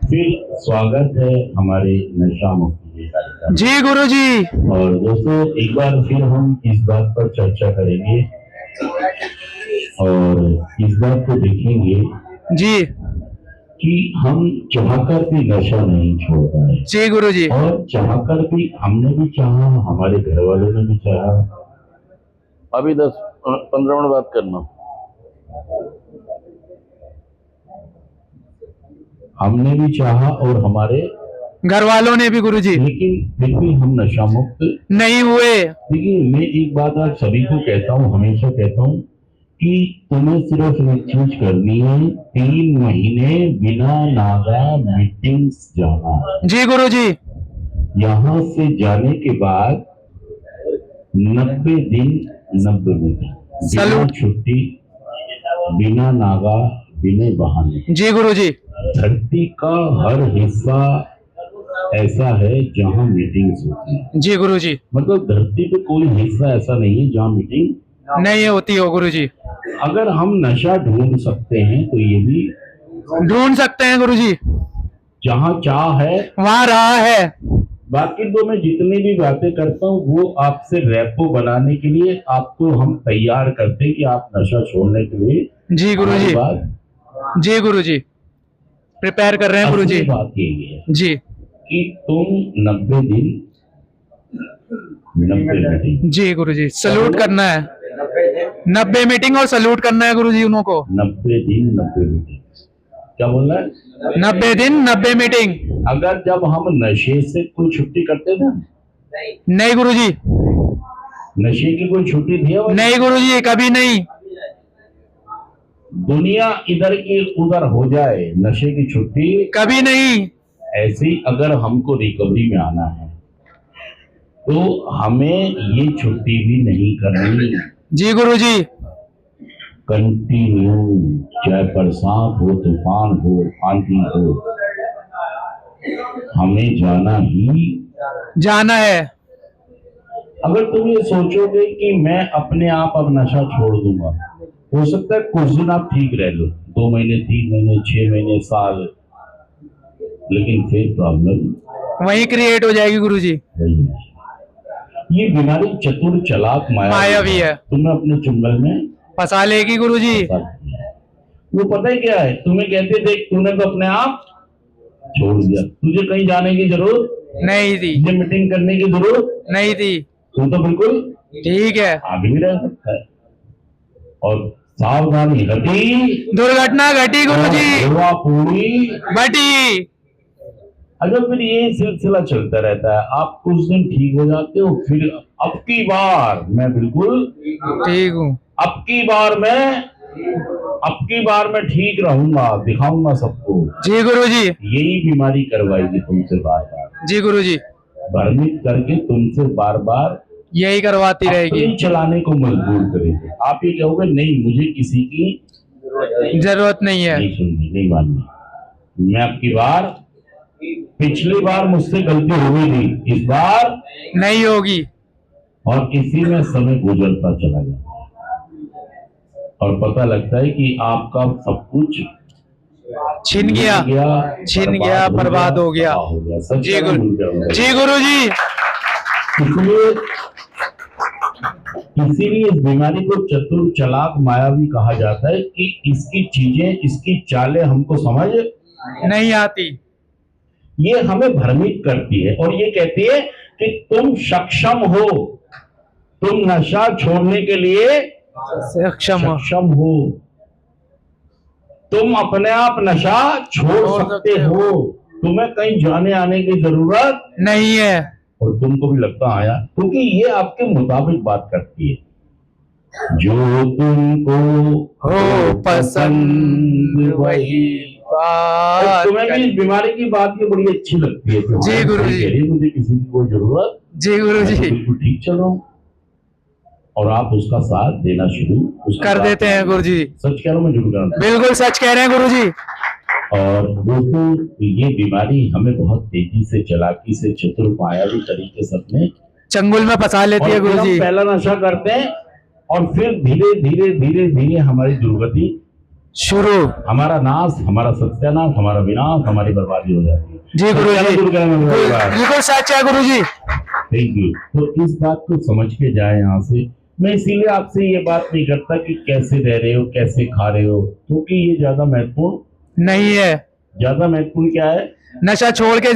फिर स्वागत है हमारे नशा मुक्ति के कार्यक्रम। जी गुरु जी। और दोस्तों एक बार फिर हम इस बात पर चर्चा करेंगे और इस बात को देखेंगे जी कि हम चाहकर भी नशा नहीं छोड़ पाए। जी गुरु जी। और चाहकर भी हमने भी चाहा, हमारे घर वालों ने भी चाहा। अभी 10-15 मिनट बात करना। हमने भी चाहा और हमारे घर वालों ने भी गुरु जी, लेकिन फिर भी हम नशा मुक्त नहीं हुए। देखिए मैं एक बात आज सभी को कहता हूँ, हमेशा कहता हूँ कि तुम्हें सिर्फ एक चीज करनी है, 3 महीने बिना नागा मीटिंग्स जाना। जी गुरु जी। यहाँ से जाने के बाद 90 दिन 90 मीटिंग, बिना सैल्यूट। छुट्टी, बिना नागा, बिना बहाने। जी गुरु जी। धरती का हर हिस्सा ऐसा है जहाँ मीटिंग्स होती है। जी गुरु जी। मतलब धरती पे कोई हिस्सा ऐसा नहीं है जहाँ मीटिंग नहीं होती हो गुरु जी। अगर हम नशा ढूंढ सकते हैं तो ये भी ढूंढ सकते हैं गुरु जी। जहाँ चाह है वहाँ रहा है। बाकी तो मैं जितनी भी बातें करता हूँ वो आपसे रैपो बनाने के लिए आपको हम तैयार करते हैं कि आप नशा छोड़ने के लिए। जी गुरु जी। बात जी गुरु जी, प्रिपेयर कर रहे हैं गुरु जी। असली बात यही है जी कि तुम 90 दिन 90 मीटिंग, जी गुरु जी, सल्यूट करना है। 90 मीटिंग और सल्यूट करना है गुरु जी उन्हों को। 90 दिन 90 मीटिंग। क्या बोल रहा है? 90 दिन 90 मीटिंग। अगर जब हम नशे से कोई छुट्टी करते थे, नहीं गुरु जी। नशे की कोई छुट्टी थी? नहीं गुरु जी, कभी नहीं। दुनिया इधर की उधर हो जाए, नशे की छुट्टी कभी नहीं। ऐसी अगर हमको रिकवरी में आना है तो हमें ये छुट्टी भी नहीं करनी। जी गुरु जी। कंटिन्यू, चाहे बरसात हो, तूफान हो, आंधी हो, हमें जाना है। अगर तुम ये सोचोगे कि मैं अपने आप अब नशा छोड़ दूंगा, हो सकता है कुछ दिन आप ठीक रह लो, 2 महीने, 3 महीने, 6 महीने, साल, लेकिन फिर प्रॉब्लम वही क्रिएट हो जाएगी गुरु जी। ये बीमारी चतुर चालाक मायावी है। तुम्हें अपने चुंगल में फंसा लेगी गुरु जी। वो पता है क्या है, तुम्हें कहते देख तूने तो अपने आप छोड़ दिया, तुझे कहीं जाने की जरूरत नहीं थी। तुझे मीटिंग करने की जरूरत नहीं थी। तू तो बिल्कुल ठीक है। आगे भी रह सकता है। और सावधानी घटी, दुर्घटना घटी गुरु जी, सेवा पूरी बटी। अगर फिर ये सिलसिला चलता रहता है, आप कुछ दिन ठीक हो जाते हो, फिर अब की बार मैं बिल्कुल ठीक हूँ, अब की बार मैं ठीक रहूंगा, दिखाऊंगा सबको। जी गुरु जी। यही बीमारी करवाएगी तुमसे बार बार, जी गुरु जी, भ्रमित करके तुमसे बार बार यही करवाती रहेगी, अपनी चलाने को मजबूर करेगी। आप ये कहोगे नहीं मुझे किसी की जरूरत नहीं है, नहीं सुननी, नहीं माननी। मैं अब की बार, पिछली बार मुझसे गलती हुई थी, इस बार नहीं होगी। और इसी में समय गुजरता चला जाता है और पता लगता है कि आपका सब कुछ छिन गया, बर्बाद हो गया। जी गुरु जी। इसीलिए इस बीमारी को चतुर चालाक मायावी कहा जाता है कि इसकी चीजें, इसकी चालें हमको समझ नहीं आती। ये हमें भ्रमित करती है और ये कहती है कि तुम सक्षम हो, तुम नशा छोड़ने के लिए सक्षम हो, तुम अपने आप नशा छोड़ सकते हो, तुम्हें कहीं जाने आने की जरूरत नहीं है। और तुमको भी लगता आया, क्योंकि ये आपके मुताबिक बात करती है। जो तुमको हो पसंद वही बात। तुम्हें भी इस बीमारी की बात ये बड़ी अच्छी लगती है। जी गुरु जी। मुझे किसी की कोई जरूरत, जी गुरु जी, बिल्कुल ठीक चल रहा हूँ और आप उसका साथ देना शुरू कर देते हैं गुरु जी। सच कह रहा हूँ, मैं झूठ कह रहा हूँ? बिल्कुल सच कह रहे हैं गुरु जी। और दोस्तों ये बीमारी हमें बहुत तेजी से, चालाकी से, चतुर मायावी तरीके से अपने चंगुल में फंसा लेती है गुरु जी। पहला नशा करते हैं और फिर धीरे धीरे धीरे धीरे हमारी दुर्गति शुरू। हमारा नाश, हमारा सत्यानाश, हमारा विनाश, हमारी बर्बादी हो जाती है। जी गुरु जी, दूर करें हमें बर्बाद। बिल्कुल सच है गुरु जी। Thank you. तो इस बात को समझ के जाए यहाँ से। मैं इसीलिए आपसे ये बात नहीं करता कि कैसे रह रहे हो, कैसे खा रहे हो, क्योंकि ये ज्यादा महत्वपूर्ण नहीं है, ज्यादा महत्वपूर्ण क्या है? नशा छोड़ के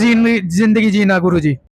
जिंदगी जीना गुरु जी।